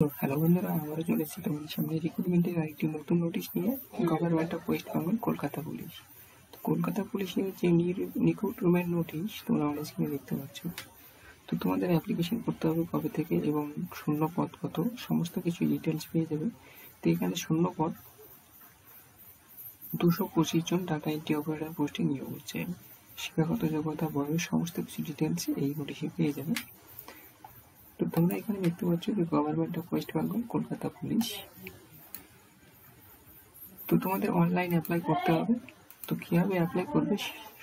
তো হ্যালো বন্ধুরা, আবারও চলে এসেছি তোমাদের সামনে রিক্রুটমেন্টের আরেকটি নতুন নোটিশ নিয়ে। Government of West Bengal Kolkata police. তো কলকাতা পুলিশের যে রিক্রুটমেন্ট নোটিশ তোমরা অনেক স্ক্রিনে দেখতে পাচ্ছ। তো তোমাদের অ্যাপ্লিকেশন করতে হবে কবে থেকে এবং শূন্য পদ কত সমস্ত কিছু ডিটেলস পেয়ে যাবে। তো এখানে শূন্য পদ 225 জন ডাটা এন্ট্রি অপারেটর পোস্টে নিয়োগ হচ্ছে। শিক্ষাগত যোগ্যতা, বয়স সমস্ত কিছু ডিটেলস এই নোটিশে পেয়ে যাবে। তো তোমরা এখানে দেখতে পাচ্ছ যে government of West Bengal Kolkata police. তো তোমাদের অনলাইন অ্যাপ্লাই করতে হবে। তো কিভাবে অ্যাপ্লাই করবে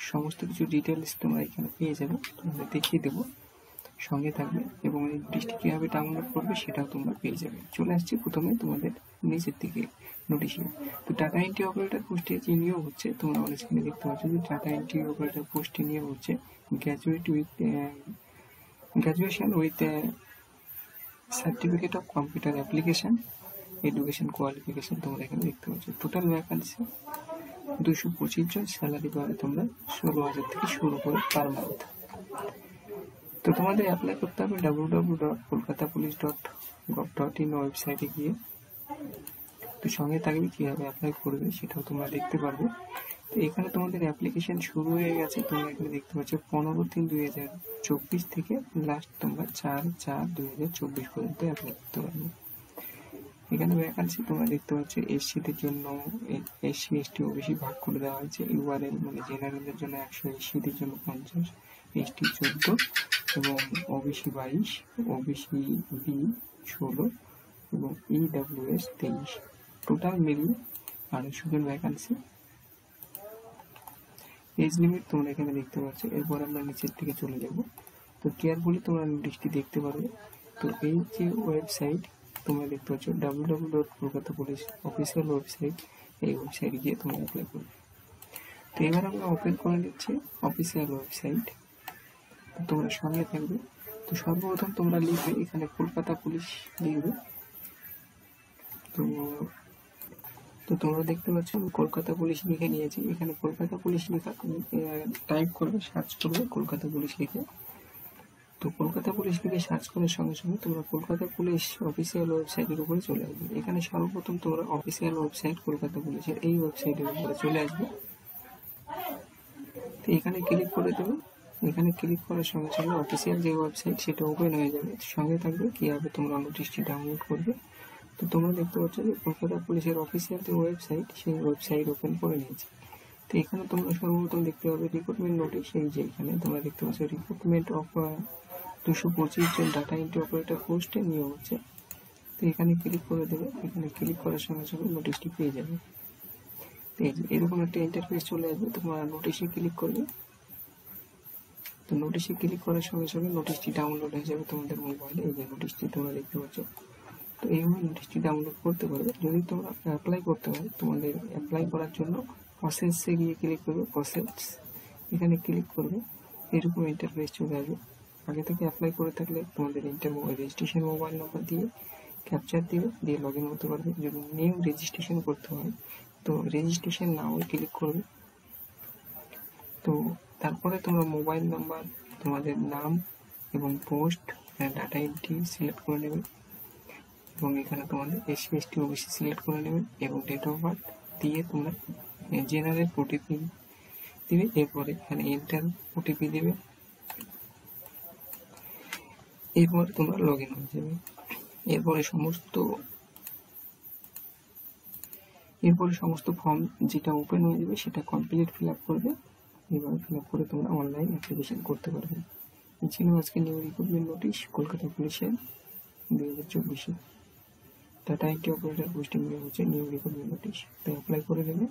সমস্ত কিছু ডিটেলস তোমরা এখানে পেয়ে যাবে, তোমাদের দেখিয়ে দেবো, সঙ্গে থাকবে। এবং এই নোটিশটি কীভাবে ডাউনলোড করবে সেটাও তোমরা পেয়ে যাবে। চলে আসছি প্রথমে তোমাদের নিচের দিকে নোটিশে। তো টাটা এন্ট্রি অপারেটর পোস্টে যে নিয়োগ হচ্ছে তোমরা অনেক স্ক্রিনে দেখতে পাচ্ছ যে টাটা এন্ট্রি অপারেটর পোস্টে নিয়োগ হচ্ছে graduation with certificate of computer application education qualification তোমরা এখানে দেখতে পাচ্ছ। টোটাল ভ্যাকান্সি 225 জন। স্যালারি পাবে তোমরা 16,000 থেকে শুরু করে পার মান্থ। তো তোমাদের অ্যাপ্লাই করতে হবে www.kolkatapolice.gov.in ওয়েবসাইটে গিয়ে। তো সঙ্গে থাকবে কীভাবে অ্যাপ্লাই করবে সেটাও তোমরা দেখতে পারবে। তো এখানে তোমাদের অ্যাপ্লিকেশন শুরু হয়ে গেছে। তোমরা এখানে দেখতে পাচ্ছ 15/3/2024 থেকে লাস্ট তোমরা 4/4/2024 পর্যন্ত অ্যাপ্লাই করতে পারবে। এখানে ভ্যাকান্সি তোমরা দেখতে পাচ্ছ এসসিদের জন্য এসসি এসটি ওবিসি ভাগ করে দেওয়া হয়েছে। ইউআরএল মানে জেনারেলদের জন্য 100, এসসিদের জন্য 50, এসটি 14 এবং ওবিসি 22, ওবিসি বি 16 এবং ইডব্লিউএস 23। টোটাল মিলিয়ে 250 জন ভ্যাকান্সি। এজ লিমিট তোমরা এখানে দেখতে পাচ্ছ। এরপর আমরা নিচের দিকে চলে যাব। তো কেয়ারফুলি তোমরা নোটিশটি দেখতে পারবে। তো এই যে ওয়েবসাইট তোমরা দেখতে পাচ্ছ www.kolkatapolice অফিসিয়াল ওয়েবসাইট, এই ওয়েবসাইটে গিয়ে তোমরা অ্যাপ্লাই করবে। তো এবার আমরা ওপেন করে নিচ্ছি অফিসিয়াল ওয়েবসাইট। তোমরা সঙ্গে থাকবে। তো সর্বপ্রথম তোমরা লিখবে এখানে কলকাতা পুলিশ লিখবে। তো তোমরা দেখতে পাচ্ছ আমি কলকাতা পুলিশ লিখে নিয়েছি। এখানে কলকাতা পুলিশ লেখা টাইপ করবে, সার্চ করবে কলকাতা পুলিশ লিখে। তো কলকাতা পুলিশ লিখে সার্চ করার সঙ্গে সঙ্গে তোমরা কলকাতা পুলিশ অফিসিয়াল ওয়েবসাইটের উপরে চলে আসবে। এখানে সর্বপ্রথম তোমরা অফিসিয়াল ওয়েবসাইট কলকাতা পুলিশের এই ওয়েবসাইটের উপরে চলে আসবে। তো এখানে ক্লিক করে দেবে। এখানে ক্লিক করার সঙ্গে সঙ্গে অফিসিয়াল যে ওয়েবসাইট সেটা ওপেন হয়ে যাবে। সঙ্গে থাকবে কীভাবে তোমরা নোটিশটি ডাউনলোড করবে। তো তোমরা দেখতে পাচ্ছ যে কলকাতা পুলিশের অফিসিয়াল যে ওয়েবসাইট সেই ওয়েবসাইট ওপেন করে নিয়েছি। তো এখানে তোমরা সর্বপ্রথম দেখতে পাবে রিক্রুটমেন্ট নোটিশ। এই যে এখানে তোমরা দেখতে পাচ্ছ রিক্রুটমেন্ট অফ 225 জন ডাটা এন্ট্রি অপারেটর পোস্টে নিয়োগ হচ্ছে। তো এখানে ক্লিক করে দেবে। এখানে ক্লিক করার সঙ্গে সঙ্গে নোটিশটি পেয়ে যাবে। তো এরকম একটা ইন্টারফেস চলে আসবে। তোমরা নোটিশে ক্লিক করবে। তো নোটিশে ক্লিক করার সঙ্গে সঙ্গে নোটিশটি ডাউনলোড হয়ে যাবে তোমাদের মোবাইলে। এই যে নোটিশটি তোমরা দেখতে পাচ্ছ। তো এইভাবে নোটিশটি ডাউনলোড করতে পারবে। যদি তোমরা অ্যাপ্লাই করতে হয় তোমাদের অ্যাপ্লাই করার জন্য প্রসেসে গিয়ে ক্লিক করবে। প্রসেস এখানে ক্লিক করবে। এরকম ইন্টারফেস চলে আসবে। আগে থেকে অ্যাপ্লাই করে থাকলে তোমাদের রেজিস্ট্রেশন মোবাইল নম্বর দিয়ে ক্যাপচার দিয়ে লগ ইন হতে পারবে। যদি নিউ রেজিস্ট্রেশন করতে হয় তো রেজিস্ট্রেশন নাও ক্লিক করবে। তো তারপরে তোমরা মোবাইল নাম্বার, তোমাদের নাম এবং পোস্ট ডাটা এন্ট্রি সিলেক্ট করে নেবে এবং এখানে তোমাদের এসসি এসটি ওবিসি সিলেক্ট করে নেবে এবং ডেট অফ বার্থ দিয়ে তোমরা জেনারেল ওটিপি দিবে। এরপরে এখানে এন্টার ওটিপি দেবে। এরপরে তোমরা লগ ইন হয়ে যাবে। এরপরে সমস্ত ফর্ম যেটা ওপেন হয়ে যাবে সেটা কমপ্লিট ফিল আপ করবে। এবার ফিল আপ করে তোমরা অনলাইন অ্যাপ্লিকেশন করতে পারবে। এই ছিল আজকে নিউ রিক্রুটমেন্ট নোটিশ কলকাতা পুলিশের 2024 টাটা এন্ট্রি অপারেটর পোস্টিং নিয়োগ হচ্ছে নিউ রিক্রুটমেন্ট নোটিশ। তো অ্যাপ্লাই করে দেবে।